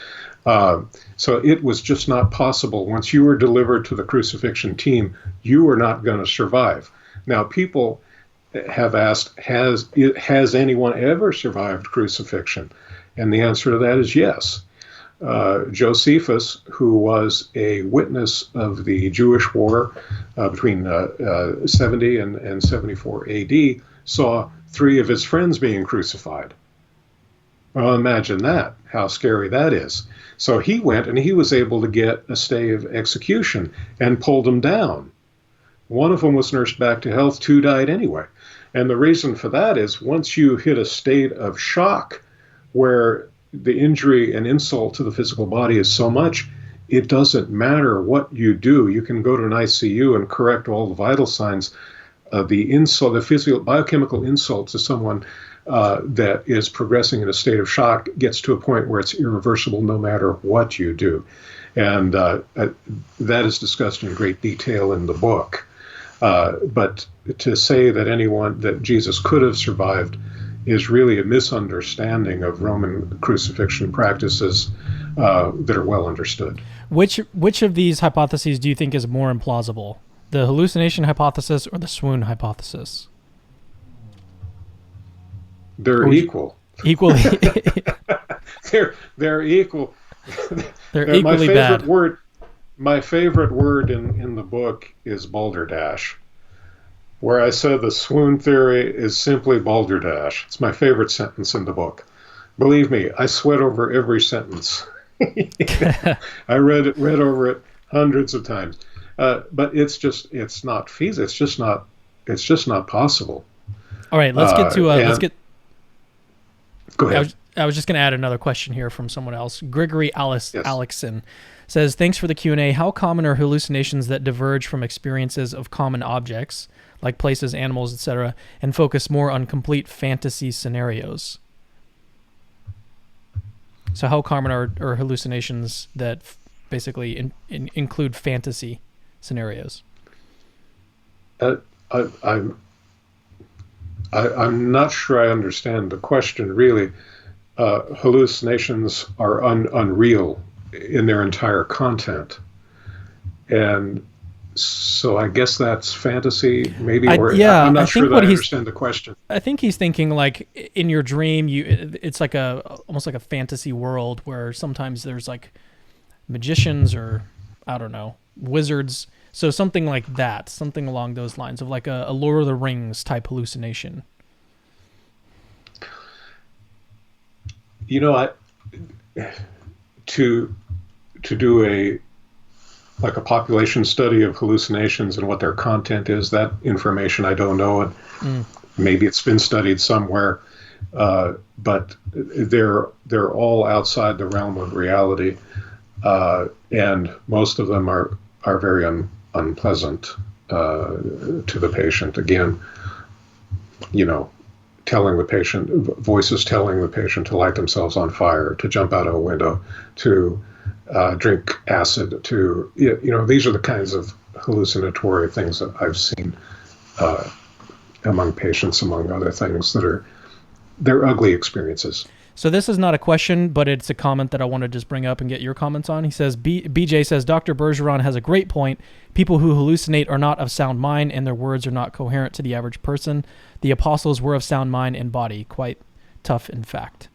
S2: So it was just not possible. Once you were delivered to the crucifixion team, you were not going to survive. Now, people have asked, has anyone ever survived crucifixion? And the answer to that is yes. Josephus, who was a witness of the Jewish war between 70 and 74 AD, saw 3 of his friends being crucified. Well, imagine that, how scary that is. So he went and he was able to get a stay of execution and pulled them down. One of them was nursed back to health, 2 died anyway. And the reason for that is once you hit a state of shock where the injury and insult to the physical body is so much, it doesn't matter what you do. You can go to an ICU and correct all the vital signs. The insult, the physical, biochemical insult to someone that is progressing in a state of shock gets to a point where it's irreversible no matter what you do. And that is discussed in great detail in the book. But to say that Jesus could have survived is really a misunderstanding of Roman crucifixion practices that are well understood.
S1: Which of these hypotheses do you think is more implausible? The hallucination hypothesis or the swoon hypothesis?
S2: They're equal.
S1: Equally.
S2: They're equal.
S1: They're equally
S2: my favorite
S1: bad.
S2: word. my favorite word in the book is balderdash, where I said the swoon theory is simply balderdash. It's my favorite sentence in the book. Believe me, I sweat over every sentence. I read over it hundreds of times, but it's not feasible. It's just not possible.
S1: All right, let's get to let's get.
S2: Go ahead.
S1: I was just going to add another question here from someone else. Gregory
S2: Yes.
S1: Alexson says, "Thanks for the Q&A. How common are hallucinations that diverge from experiences of common objects, like places, animals, etc., and focus more on complete fantasy scenarios?" So how common are hallucinations that basically include fantasy scenarios?
S2: I'm not sure I understand the question really. Hallucinations are unreal in their entire content, and so I guess that's fantasy, maybe. I'm not sure that I understand the question.
S1: I think he's thinking like in your dream, it's like almost like a fantasy world where sometimes there's like magicians or I don't know, wizards. So something like that, something along those lines of like a Lord of the Rings type hallucination.
S2: You know, to do a population study of hallucinations and what their content is, that information I don't know, and maybe it's been studied somewhere, but they're all outside the realm of reality, and most of them are very unpleasant to the patient. Again, voices telling the patient to light themselves on fire, to jump out of a window, to drink acid, these are the kinds of hallucinatory things that I've seen among patients, among other things they're ugly experiences.
S1: So this is not a question, but it's a comment that I want to just bring up and get your comments on. He says, BJ says, Dr. Bergeron has a great point. People who hallucinate are not of sound mind, and their words are not coherent to the average person. The apostles were of sound mind and body. Quite tough, in fact.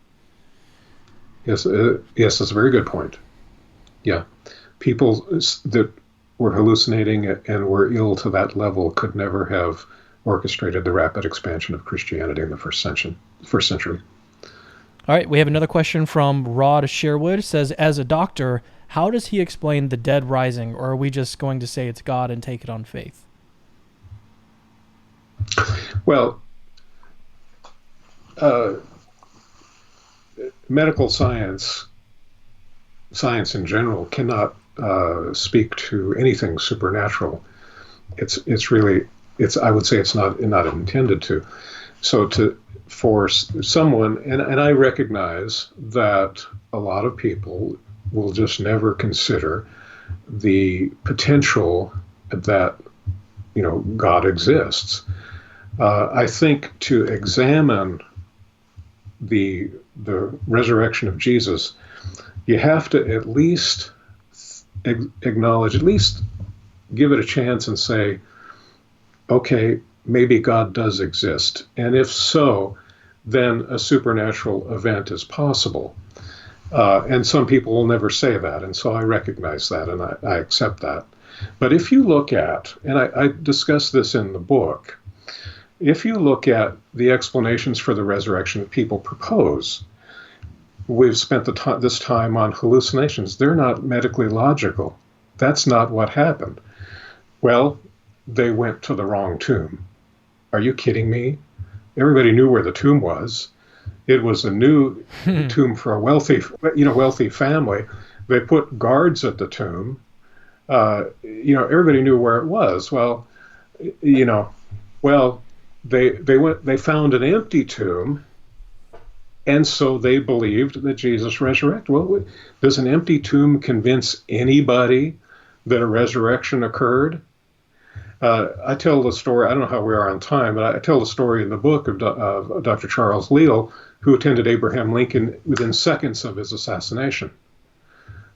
S2: Yes, that's a very good point. Yeah. People that were hallucinating and were ill to that level could never have orchestrated the rapid expansion of Christianity in the first century.
S1: All right, we have another question from Rod Sherwood. It says, as a doctor, how does he explain the dead rising, or are we just going to say it's God and take it on faith?
S2: Well, medical science in general cannot speak to anything supernatural. I would say it's not intended to. So for someone, and I recognize that a lot of people will just never consider the potential that God exists. I think to examine the resurrection of Jesus, you have to at least acknowledge, at least give it a chance and say, okay, maybe God does exist. And if so, then a supernatural event is possible. And some people will never say that. And so I recognize that and I accept that. But if you look at, and I discuss this in the book, if you look at the explanations for the resurrection that people propose, we've spent this time on hallucinations. They're not medically logical. That's not what happened. Well, they went to the wrong tomb. Are you kidding me? Everybody knew where the tomb was. It was a new tomb for a wealthy family. They put guards at the tomb. Everybody knew where it was. Well, they found an empty tomb, and so they believed that Jesus resurrected. Well, does an empty tomb convince anybody that a resurrection occurred? I tell the story, I don't know how we are on time, but I tell the story in the book of Dr. Charles Leal, who attended Abraham Lincoln within seconds of his assassination.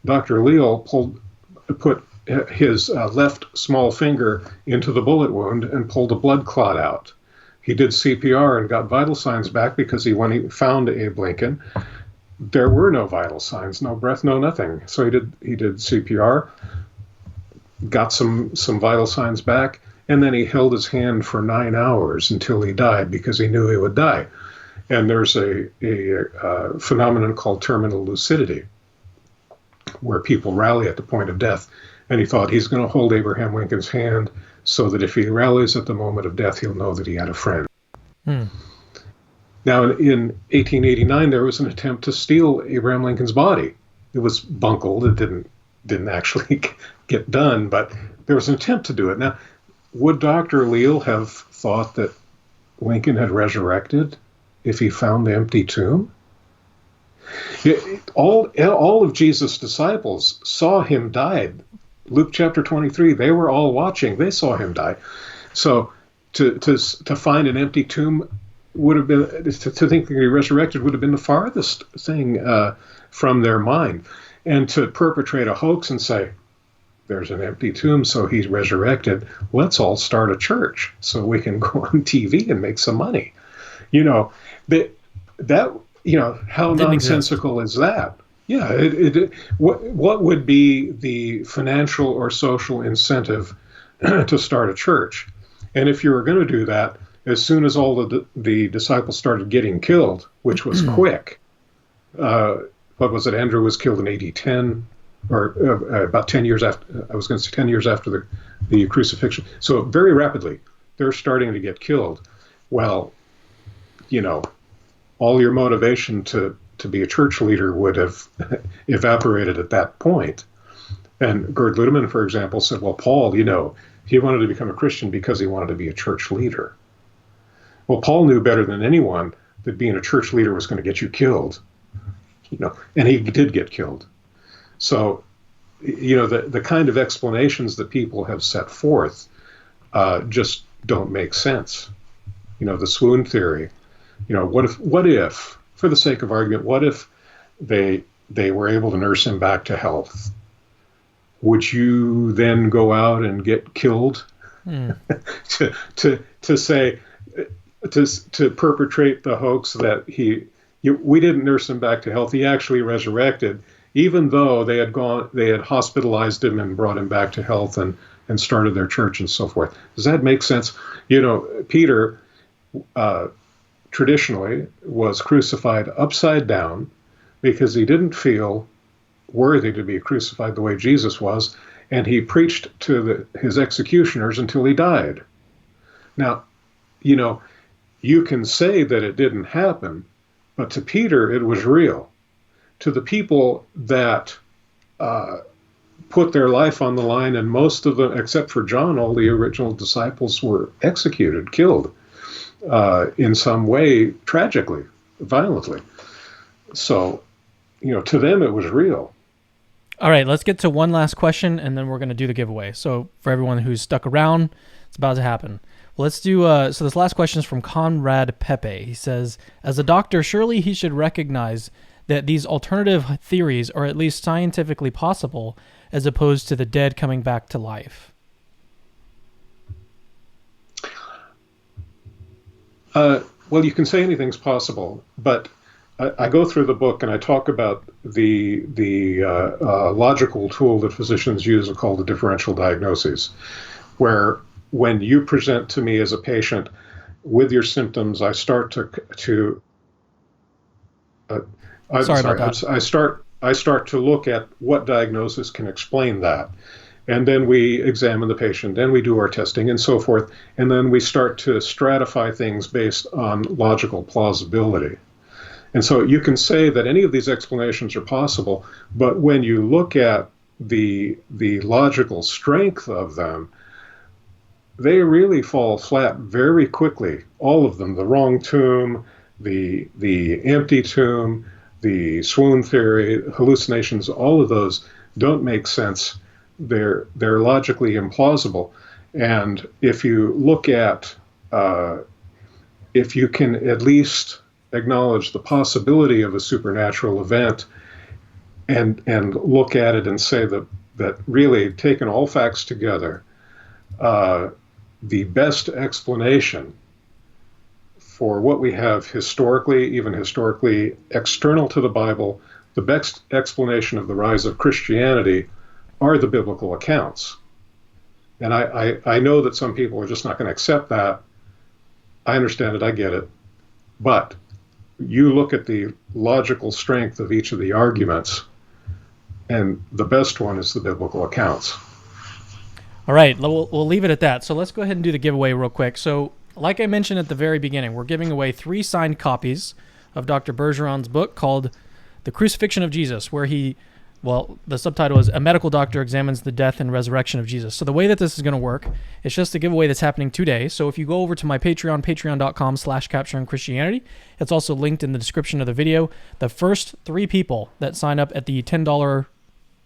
S2: Dr. Leal put his left small finger into the bullet wound and pulled a blood clot out. He did CPR and got vital signs back because when he found Abe Lincoln, there were no vital signs, no breath, no nothing. So he did CPR. got some vital signs back, and then he held his hand for 9 hours until he died because he knew he would die. And there's a phenomenon called terminal lucidity, where people rally at the point of death. And he thought he's going to hold Abraham Lincoln's hand so that if he rallies at the moment of death, he'll know that he had a friend. Now, in 1889, there was an attempt to steal Abraham Lincoln's body. It was bungled. It didn't actually get done, but there was an attempt to do it. Now, would Dr. Leal have thought that Lincoln had resurrected if he found the empty tomb? All of Jesus' disciples saw him die. Luke chapter 23, they were all watching. They saw him die. So to find an empty tomb would have been, to think that he resurrected would have been the farthest thing from their mind. And to perpetrate a hoax and say, there's an empty tomb, so he's resurrected, let's all start a church so we can go on TV and make some money. How nonsensical is that? Yeah, what would be the financial or social incentive to start a church? And if you were going to do that, as soon as all the disciples started getting killed, which was quick, what was it? Andrew was killed in AD 10, or about 10 years after. I was going to say 10 years after the crucifixion. So very rapidly, they're starting to get killed. Well, all your motivation to be a church leader would have evaporated at that point. And Gerd Ludemann, for example, said, well, Paul, he wanted to become a Christian because he wanted to be a church leader. Well, Paul knew better than anyone that being a church leader was going to get you killed, and he did get killed. So, the kind of explanations that people have set forth just don't make sense. The swoon theory. What if, for the sake of argument, what if they were able to nurse him back to health? Would you then go out and get killed to perpetrate the hoax that we didn't nurse him back to health? He actually resurrected, even though they had hospitalized him and brought him back to health and started their church and so forth. Does that make sense? Peter traditionally was crucified upside down because he didn't feel worthy to be crucified the way Jesus was, and he preached to his executioners until he died. Now, you can say that it didn't happen, but to Peter it was real. To the people that put their life on the line, and most of them, except for John, all the original disciples were executed, killed in some way, tragically, violently. So, to them it was real.
S1: All right, let's get to one last question, and then we're going to do the giveaway. So for everyone who's stuck around, it's about to happen. Well, let's do, so this last question is from Conrad Pepe. He says, as a doctor, surely he should recognize that these alternative theories are at least scientifically possible, as opposed to the dead coming back to life.
S2: Well, you can say anything's possible, but I go through the book and I talk about the logical tool that physicians use called the differential diagnosis, where when you present to me as a patient with your symptoms, I start to I start to look at what diagnosis can explain that. And then we examine the patient, then we do our testing and so forth, and then we start to stratify things based on logical plausibility. And so you can say that any of these explanations are possible, but when you look at the logical strength of them, they really fall flat very quickly. All of them, the wrong tomb, the empty tomb, the swoon theory, hallucinations, all of those don't make sense. They're logically implausible. And if you look at, if you can at least acknowledge the possibility of a supernatural event and look at it and say that really, taking all facts together, the best explanation for what we have historically, even historically external to the Bible, the best explanation of the rise of Christianity are the biblical accounts. And I know that some people are just not going to accept that. I understand it. I get it. But you look at the logical strength of each of the arguments, and the best one is the biblical accounts.
S1: All right, we'll leave it at that. So let's go ahead and do the giveaway real quick. So like I mentioned at the very beginning, we're giving away 3 signed copies of Dr. Bergeron's book called The Crucifixion of Jesus, where the subtitle is A Medical Doctor Examines the Death and Resurrection of Jesus. So the way that this is going to work, it's just a giveaway that's happening today. So if you go over to my Patreon, patreon.com/capturing Christianity, it's also linked in the description of the video. The first 3 people that sign up at the $10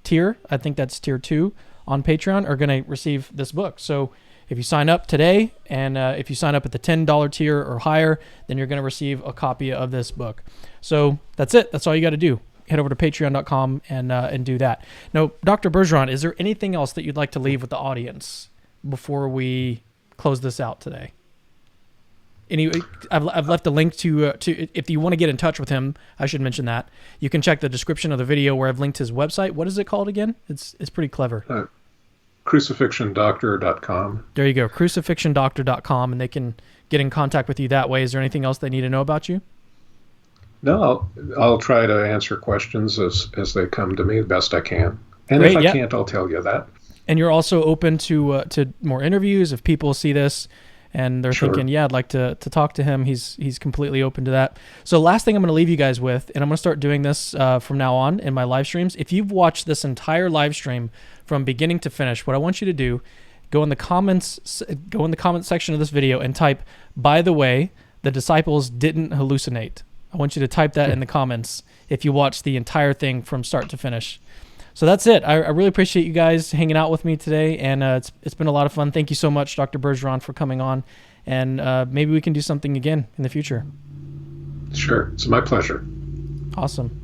S1: tier, I think that's tier 2 on Patreon, are going to receive this book. So if you sign up today, and if you sign up at the $10 tier or higher, then you're going to receive a copy of this book. So that's it. That's all you got to do. Head over to patreon.com and do that. Now, Dr. Bergeron, is there anything else that you'd like to leave with the audience before we close this out today? Anyway, I've left a link to if you want to get in touch with him, I should mention that. You can check the description of the video where I've linked his website. What is it called again? It's pretty clever.
S2: Crucifixiondoctor.com.
S1: There you go, crucifixiondoctor.com, and they can get in contact with you that way. Is there anything else they need to know about you?
S2: No, I'll try to answer questions as they come to me the best I can. And
S1: Great,
S2: if I can't, I'll tell you that.
S1: And you're also open to more interviews if people see this and they're
S2: Sure.
S1: thinking, I'd like to talk to him. He's completely open to that. So last thing I'm going to leave you guys with, and I'm going to start doing this from now on in my live streams. If you've watched this entire live stream from beginning to finish, what I want you to do, go in the comment section of this video and type, "By the way, the disciples didn't hallucinate." I want you to type that in the comments if you watch the entire thing from start to finish. So that's it. I really appreciate you guys hanging out with me today, and it's been a lot of fun. Thank you so much, Dr. Bergeron, for coming on, and maybe we can do something again in the future.
S2: Sure. It's my pleasure.
S1: Awesome.